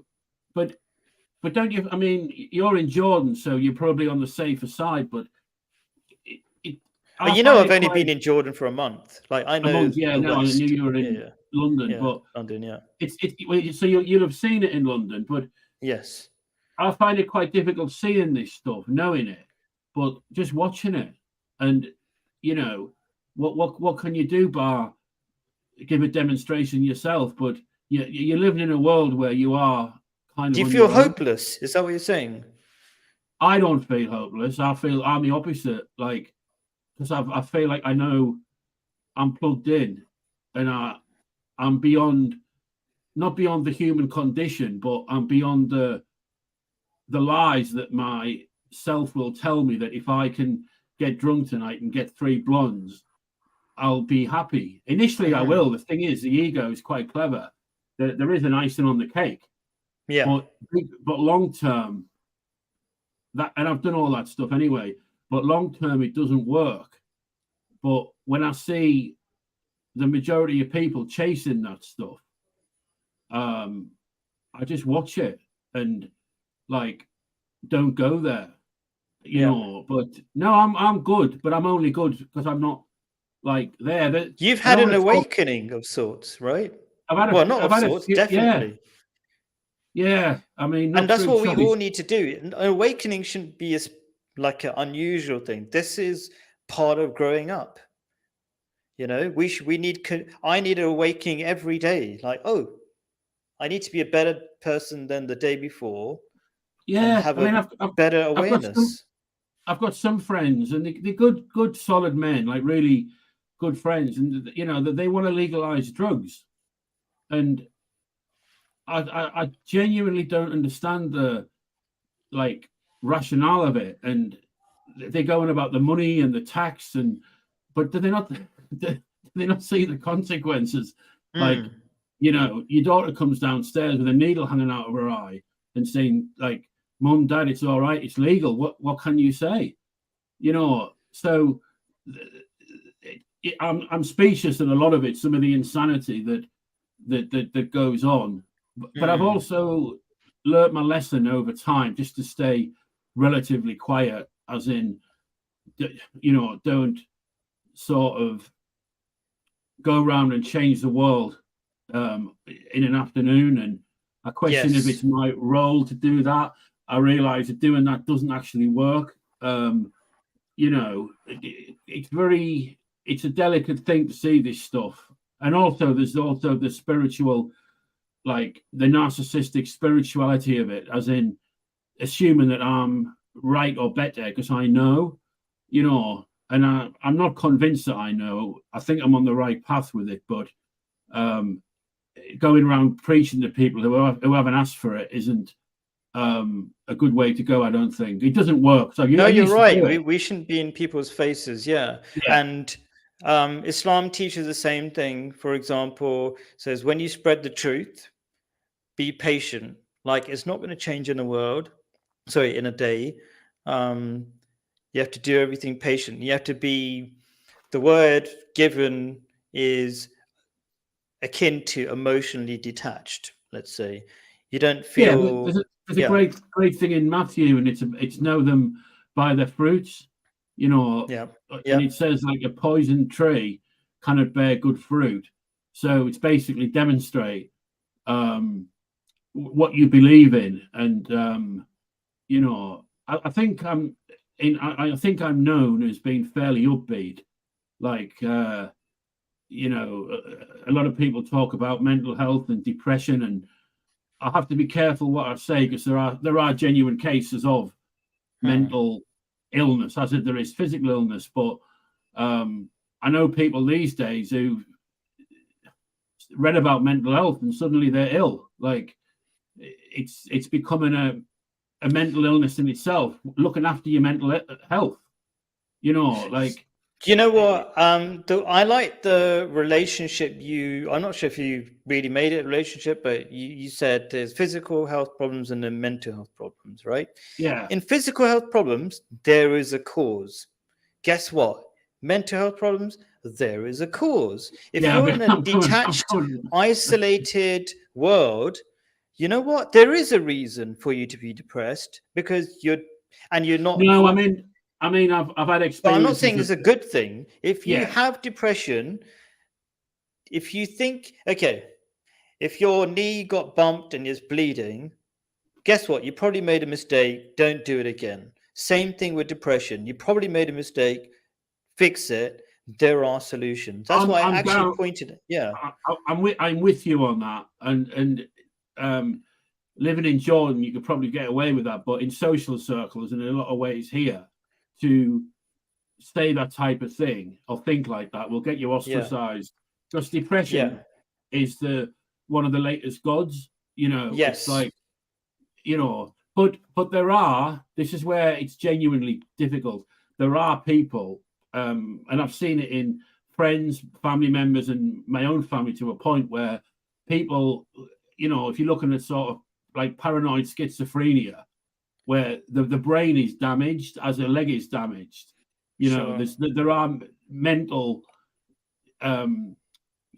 but but don't you? I mean, you're in Jordan, so you're probably on the safer side. But I You know, find I've it only quite been in Jordan for a month. Like I a know month. Yeah, the no, I knew West. you were Yeah, in yeah, London, yeah. but London. Yeah. so you'll have seen it in London. But Yes. I find it quite difficult seeing this stuff, knowing it, but just watching it, and you know, what can you do bar give a demonstration yourself? But you're living in a world where you are kind Do of you on feel your own. hopeless? Is that what you're saying? I don't feel hopeless. I'm the opposite. Like, because I feel like I know I'm plugged in, and I'm beyond, not beyond the human condition, but I'm beyond the lies that my self will tell me, that if I can get drunk tonight and get 3 blondes, I'll be happy. Initially, I Mm. will. The thing is, the ego is quite clever. There is an icing on the cake, Yeah. but long term, that, and I've done all that stuff anyway. But long term, it doesn't work. But when I see the majority of people chasing that stuff, um, I just watch it and like don't go there, Yeah. But no, I'm good, but I'm only good because I'm not like there. You've I had don't an want to talk. awakening of sorts, right? I've Well, had not I've of had a sorts, few, yeah, definitely. yeah. I mean, And not that's through what we all choice. need to do. An awakening shouldn't be like an unusual thing. This is part of growing up. I need an awakening every day. Like, oh, I need to be a better person than the day before and Yeah, have I mean, a better I've got awareness. I've got some friends, and they're good, solid men, like really good friends, and that they want to legalize drugs, and I genuinely don't understand the like rationale of it, and they're going about the money and the tax, but do they not do they not see the consequences? Like, Mm. your daughter comes downstairs with a needle hanging out of her eye and saying like, "Mum, Dad, it's all right, it's legal." What can you say? So I'm speechless at a lot of it, some of the insanity that goes on. But I've Mm. also learnt my lesson over time, just to stay relatively quiet, as in, don't sort of go around and change the world in an afternoon. And I question if Yes. it's my role to do that. I realize that doing that doesn't actually work. It's a delicate thing to see this stuff. And also, there's also the spiritual, like the narcissistic spirituality of it, as in assuming that I'm right or better because I know, and I'm not convinced that I know. I think I'm on the right path with it, but um, going around preaching to people who haven't asked for it isn't a good way to go. I don't think it doesn't work. So No, I you're used to right. do We it. we shouldn't be in people's faces. Yeah. Yeah, And Islam teaches the same thing. For example, says when you spread the truth, be patient. Like it's not going to change in a world. Sorry, in a day. Um, you have to do everything patient. You have to be. The word given is akin to emotionally detached. Let's say you don't yeah. feel. There's a Yeah. great thing in Matthew, and it's know them by their fruits. Yeah. And Yeah. it says like a poison tree cannot bear good fruit. So it's basically demonstrate um, what you believe in, and I think I think I'm known as being fairly upbeat. Like, a lot of people talk about mental health and depression, and I have to be careful what I say, because there are genuine cases of Hmm. mental illness, as if there is physical illness. But I know people these days who read about mental health and suddenly they're ill. Like, it's becoming a mental illness in itself, looking after your mental health. Like, Do you know what? I like the relationship you. I'm not sure if you really made it a relationship, but you said there's physical health problems and then mental health problems, right? yeah, In physical health problems, there is a cause. Guess what? Mental health problems, there is a cause. If yeah. you're in a I'm detached, coming. isolated world, You know what? There is a reason for you to be depressed because you're not. No, I mean, I've had But I'm not experiences saying of, it's a good thing. If you yeah, have depression, if you think, okay, if your knee got bumped and is bleeding, guess what? You probably made a mistake. Don't do it again. Same thing with depression. You probably made a mistake. Fix it. There are solutions. That's why I I'm actually down. pointed it. Yeah. I'm with you on that, and living in Jordan, you could probably get away with that, but in social circles and in a lot of ways here, to say that type of thing or think like that will get you Yeah. ostracized. Because Yeah. depression is the one of the latest gods. It's Yes. like, but there are. This is where it's genuinely difficult. There are people, and I've seen it in friends, family members, and my own family to a point where people, if you're looking at sort of like paranoid schizophrenia, where the brain is damaged as a leg is damaged. Sure. There are mental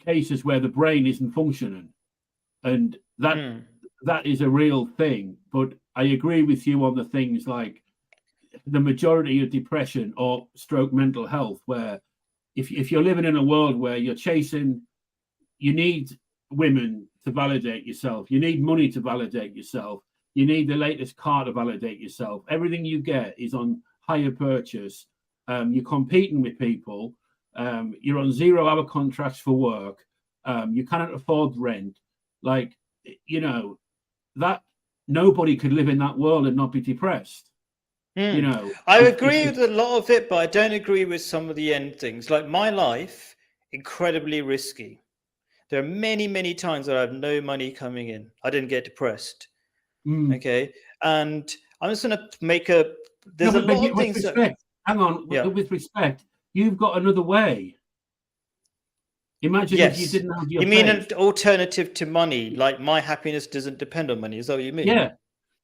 cases where the brain isn't functioning, and Hmm. that is a real thing. But I agree with you on the things like the majority of depression or stroke mental health, where if you're living in a world where you need women to validate yourself, you need money to validate yourself, you need the latest car to validate yourself. Everything you get is on hire purchase. You're competing with people. You're on 0-hour contracts for work. You cannot afford rent. Like, that nobody could live in that world and not be depressed. Hmm. You know, I agree it's with a lot of it, but I don't agree with some of the end things. Like my life, incredibly risky. There are many, many times that I have no money coming in. I didn't get depressed. mm, Okay. And I'm just going to no, there's a but lot of with things that, respect, hang on, yeah. with respect, you've got another way. Imagine if you Yes. didn't have your You mean an faith. alternative to money, like my happiness doesn't depend on money. Is that what you mean? Yeah,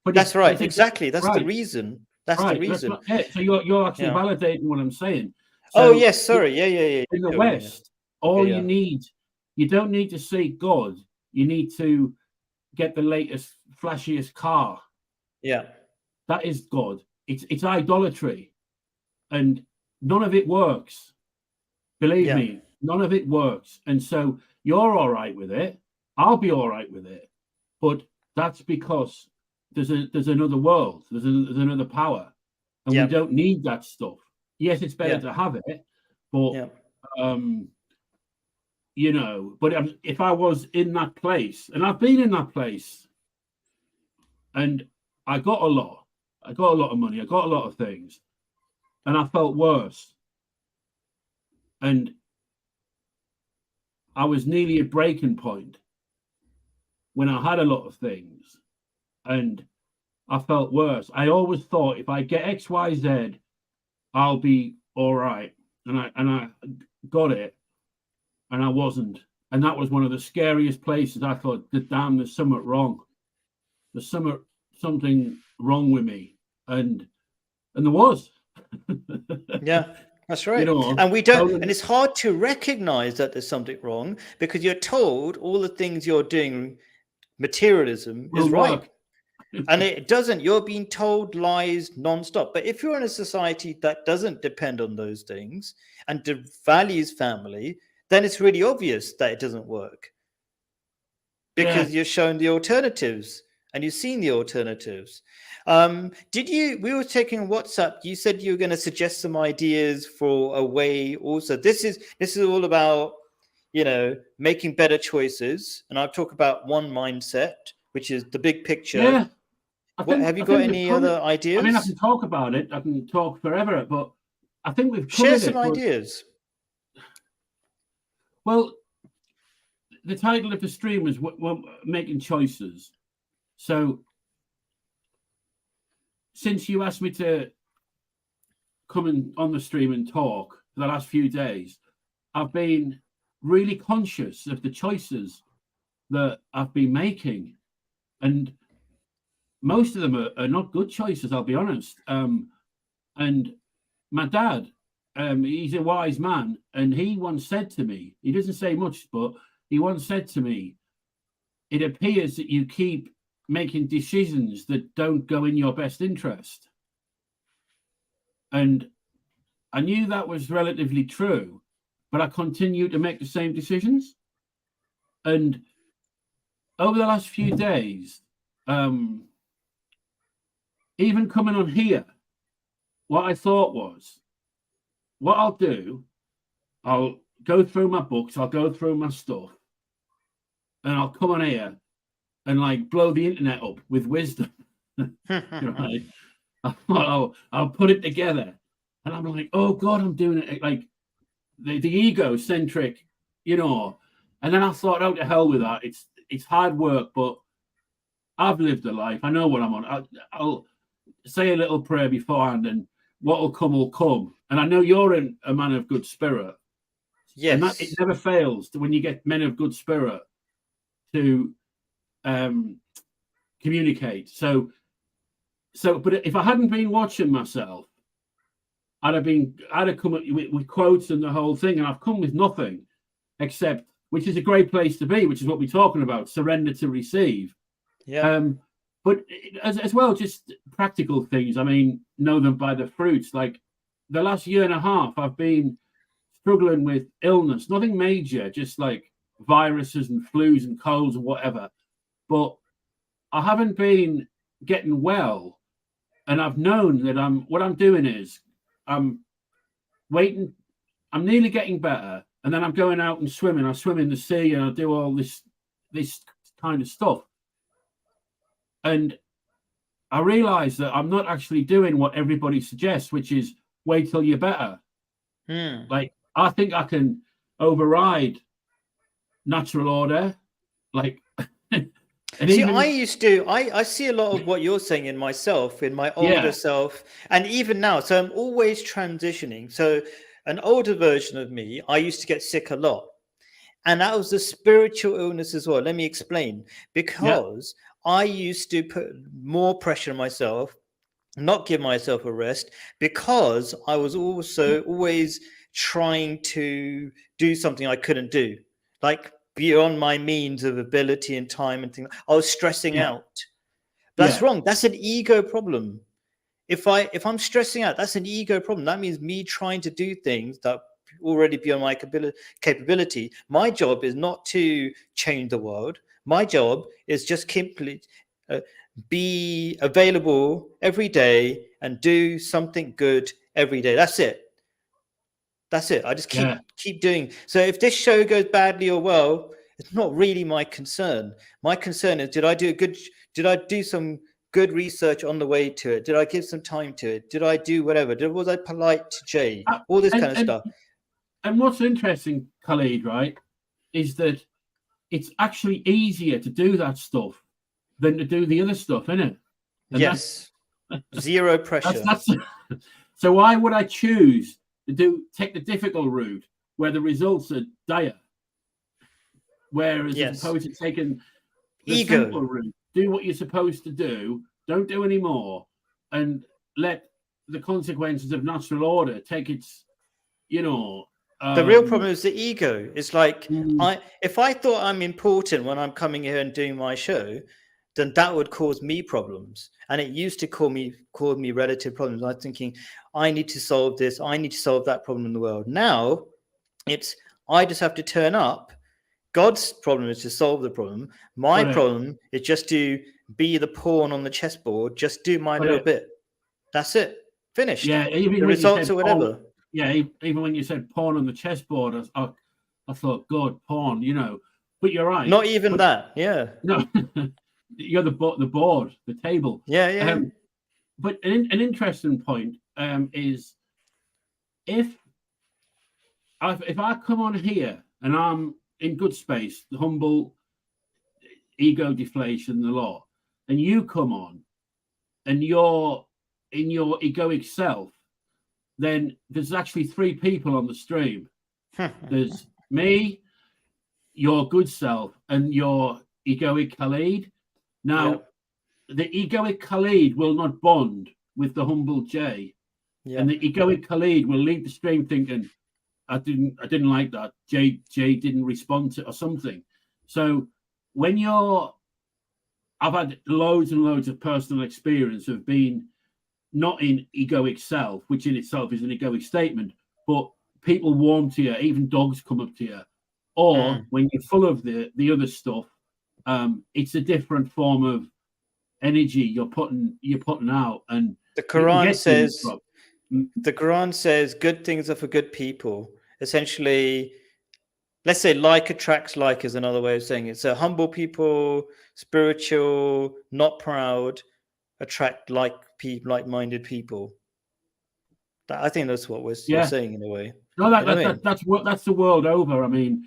but That's right. it's Exactly. That's the right, reason. That's the right. That's reason. not it. So you're actually Yeah. validating what I'm saying. Oh, So yes. Sorry. Yeah. Yeah. Yeah. in the Sure. Yeah. Yeah. West, all Yeah. you don't need to seek God. You need to get the latest, flashiest car. Yeah. That is God. It's idolatry, and none of it works. Believe Yeah. me, none of it works. And so you're all right with it. I'll be all right with it. But that's because there's another world. There's another power, and we Yeah. don't need that stuff. Yes, it's better Yeah. to have it, but Yeah. um, But if I was in that place, and I've been in that place, and I got a lot, I got a lot of money, I got a lot of things, and I felt worse, and I was nearly at breaking point when I had a lot of things, and I felt worse. I always thought if I get X, Y, Z, I'll be all right, and I got it, and I wasn't, and that was one of the scariest places. I thought, damn, there's something wrong. There's something wrong with me, and there was. Yeah. That's you right. know, And we don't, so and it's hard to recognize that there's something wrong because you're told all the things you're doing, materialism will is right. work. And it doesn't. You're being told lies nonstop. But if you're in a society that doesn't depend on those things and values family, then it's really obvious that it doesn't work Yeah, because you're shown the alternatives and you've seen the alternatives. Did you? We were taking WhatsApp. You said you were going to suggest some ideas for a way. Also, this is all about making better choices, and I'll talk about one mindset, which is the big picture. yeah. I What think have you I got think we've any covered. other I mean, I ideas? can talk about it. I can talk forever, but I think we've Share covered some it. But ideas. well, the title of the stream was making choices. So since you asked me to come on the stream and talk for the last few days, I've been really conscious of the choices that I've been making, and most of them are not good choices. I'll be honest. And my dad, he's a wise man, and he once said to me, he doesn't say much, but he once said to me, it appears that you keep making decisions that don't go in your best interest. And I knew that was relatively true, but I continued to make the same decisions. And over the last few days, even coming on here, what I thought was, what I'll do, I'll go through my books, I'll go through my stuff, and I'll come on here and like blow the internet up with wisdom. Right? I'll put it together, and I'm like, oh God, I'm doing it like the egocentric, you know. And then I thought, oh, to hell with that. It's hard work, but I've lived a life. I know what I'm on. I'll say a little prayer beforehand, and what will come will come. And I know you're a man of good spirit. Yes. And that it never fails when you get men of good spirit to communicate. So, but if I hadn't been watching myself, I'd have come with quotes and the whole thing, and I've come with nothing except, which is a great place to be, which is what we're talking about, surrender to receive. Yeah. But as well, just practical things. I mean, know them by the fruits. Like the last year and a half, I've been struggling with illness, nothing major, just like viruses and flus and colds and whatever. But I haven't been getting well, and I've known that what I'm doing is I'm waiting. I'm nearly getting better, and then I'm going out and swimming. I swim in the sea, and I do all this kind of stuff. And I realize that I'm not actually doing what everybody suggests, which is wait till you're better. Like, I think I can override natural order. Like, and see, I see a lot of what you're saying in myself, in my older self, and even now. So I'm always transitioning. So an older version of me, I used to get sick a lot. And that was a spiritual illness as well. Let me explain. Because I used to put more pressure on myself, not give myself a rest, because I was also always trying to do something I couldn't do, like beyond my means of ability and time and things. I was stressing out. That's wrong. That's an ego problem. If I'm stressing out, that's an ego problem. That means me trying to do things that already beyond my capability. My job is not to change the world. My job is just simply be available every day and do something good every day. That's it. That's it. I just keep doing. So if this show goes badly or well, it's not really my concern. My concern is, did I do some good research on the way to it? Did I give some time to it? Did I do whatever? Was I polite to Jay? All this kind of stuff. And what's interesting, Khalid, right, is that it's actually easier to do that stuff than to do the other stuff, isn't it? And yes. Zero pressure. So why would I choose to take the difficult route where the results are dire? Whereas as opposed to taking the simple route, do what you're supposed to do, don't do any more, and let the consequences of natural order take its, the real problem is the ego. It's like, if I thought I'm important when I'm coming here and doing my show, then that would cause me problems. And it used to cause me relative problems. I was thinking, I need to solve this. I need to solve that problem in the world. Now, I just have to turn up. God's problem is to solve the problem. My problem is just to be the pawn on the chessboard. Just do my little bit. That's it. Finished. Yeah, even the results or whatever. Even when you said pawn on the chessboard, I thought, God, pawn, But you're right. Not even that. Yeah. No, you're the board, the table. Yeah. But an interesting point is if I come on here and I'm in good space, the humble, ego deflation, the law, and you come on and you're in your egoic self, then there's actually 3 people on the stream. There's me, your good self, and your egoic Khalid. Now, the egoic Khalid will not bond with the humble Jay, and the egoic Khalid will leave the stream thinking, I didn't like that. Jay didn't respond to or something. So when I I've had loads and loads of personal experience of being not in egoic self, which in itself is an egoic statement, but people warm to you, even dogs come up to you. Or Mm. when you're full of the other stuff, it's a different form of energy you're putting out, and The you can Quran get to says mm, the Quran says good things are for good people. Essentially, let's say like attracts like is another way of saying it. So humble people, spiritual, not proud, attract like-minded people. I think that's what we're yeah. saying in a way. No, You know what I mean? that's the world over. I mean,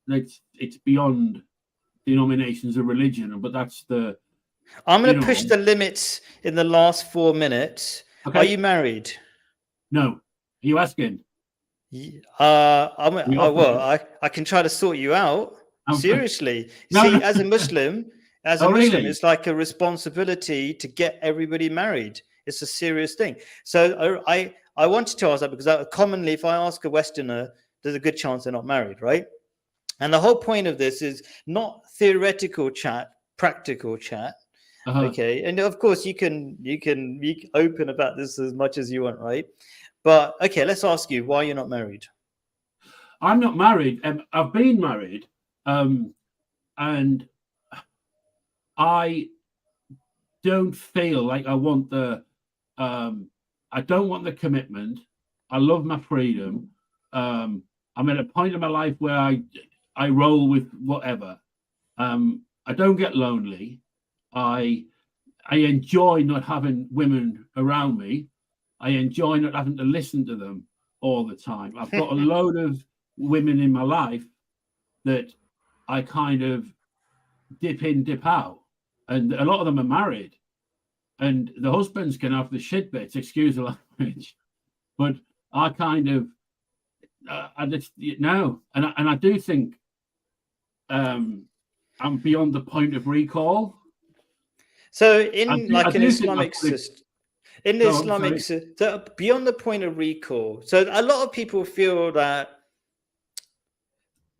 it's beyond denominations of religion, but that's the I'm you going to push know. the limits in the last 4 minutes. Are Okay, you married? no, are you asking? I'm, Are you well, offering? I can try to sort you out. Seriously, No, see, no. as a Oh, Muslim, really? it's like a responsibility to get everybody married. It's a serious thing. So I wanted to ask that because commonly, if I ask a Westerner, there's a good chance they're not married, right? And the whole point of this is not theoretical chat, practical chat. Uh-huh. Okay, and of course you can be open about this as much as you want, right? But okay, let's ask you why you're not married. I'm not married. I've been married, and I don't feel like I want the. I don't want the commitment. I love my freedom. I'm at a point in my life where I roll with whatever. I don't get lonely. I I enjoy not having women around me. I enjoy not having to listen to them all the time. I've got a load of women in my life that I kind of dip in, dip out, and a lot of them are married, and the husbands can have the shit bits, excuse the language, but I kind of, I just no, and I do think I'm beyond the point of recall. So I do think I've put it. In the Go on, Islamic sorry. system, so beyond the point of recall. So a lot of people feel that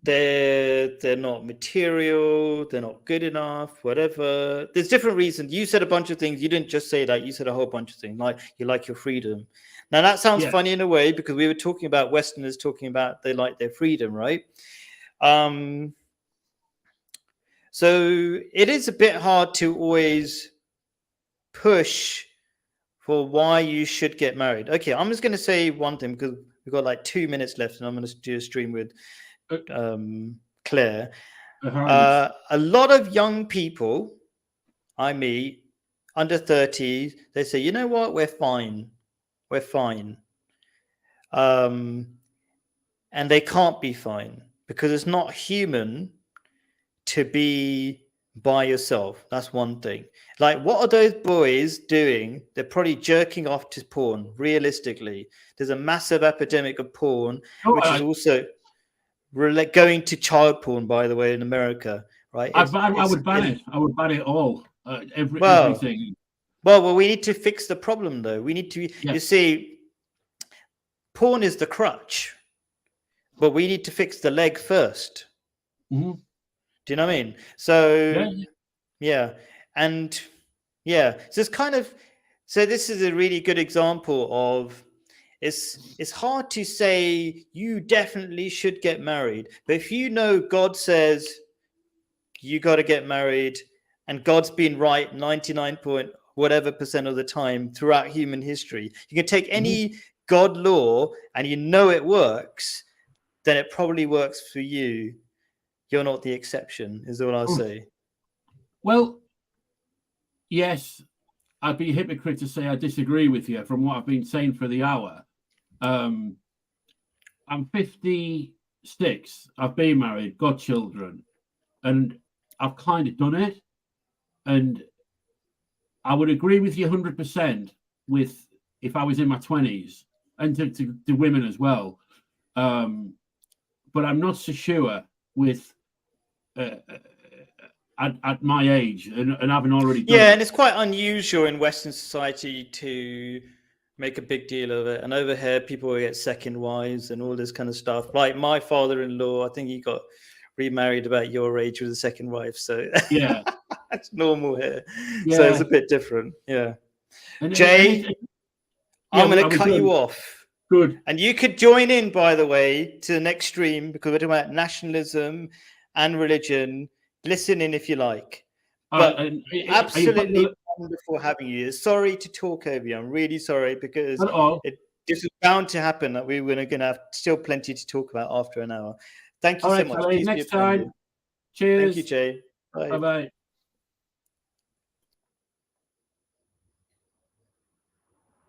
they're not material, they're not good enough, whatever. There's different reasons. You said a bunch of things. You didn't just say that. You said a whole bunch of things. Like you like your freedom. Now that sounds Yeah. funny in a way because we were talking about Westerners talking about they like their freedom, right? Um, so it is a bit hard to always push for why you should get married. Okay, I'm just going to say one thing because we've got like 2 minutes left, and I'm going to do a stream with Claire. Right. A lot of young people I meet under 30, they say, you know what, we're fine. We're fine. And they can't be fine because it's not human to be by yourself. That's one thing. Like, what are those boys doing? They're probably jerking off to porn, realistically. There's a massive epidemic of porn, Oh, which is also going to child porn, by the way, in America, right? I would ban it. I would ban it all. Well, Everything. well, we need to fix the problem, though. We need to, Yeah. you see, porn is the crutch, but we need to fix the leg first. Mm-hmm. Do you know what I mean? So, Yeah. yeah. And yeah, so it's kind of, so this is a really good example of it's hard to say you definitely should get married, but if you know God says you got to get married and God's been right 99 point whatever percent of the time throughout human history, you can take any God law and you know it works, then it probably works for you. You're not the exception, is all I'll say. Well, yes, I'd be a hypocrite to say I disagree with you from what I've been saying for the hour. I'm 56. I've been married, got children, and I've kind of done it. And I would agree with you 100% with if I was in my 20s and to women as well. But I'm not so sure with at my age and having already done Yeah, it. and it's quite unusual in Western society to make a big deal of it. And over here, people get second wives and all this kind of stuff. Like my father-in-law, I think he got remarried about your age with a second wife. So Yeah. That's normal here. Yeah. So it's a bit different. Yeah. And Jay, yeah, I'm going I to was cut you done. off. Good. And you could join in, by the way, to the next stream because we're talking about nationalism and religion. Listen in if you like. But absolutely wonderful having you. Sorry to talk over you. I'm really sorry because this is bound to happen that we were going to have still plenty to talk about after an hour. Thank you so much. Next time. Cheers. Thank you, Jay. Bye. Bye-bye.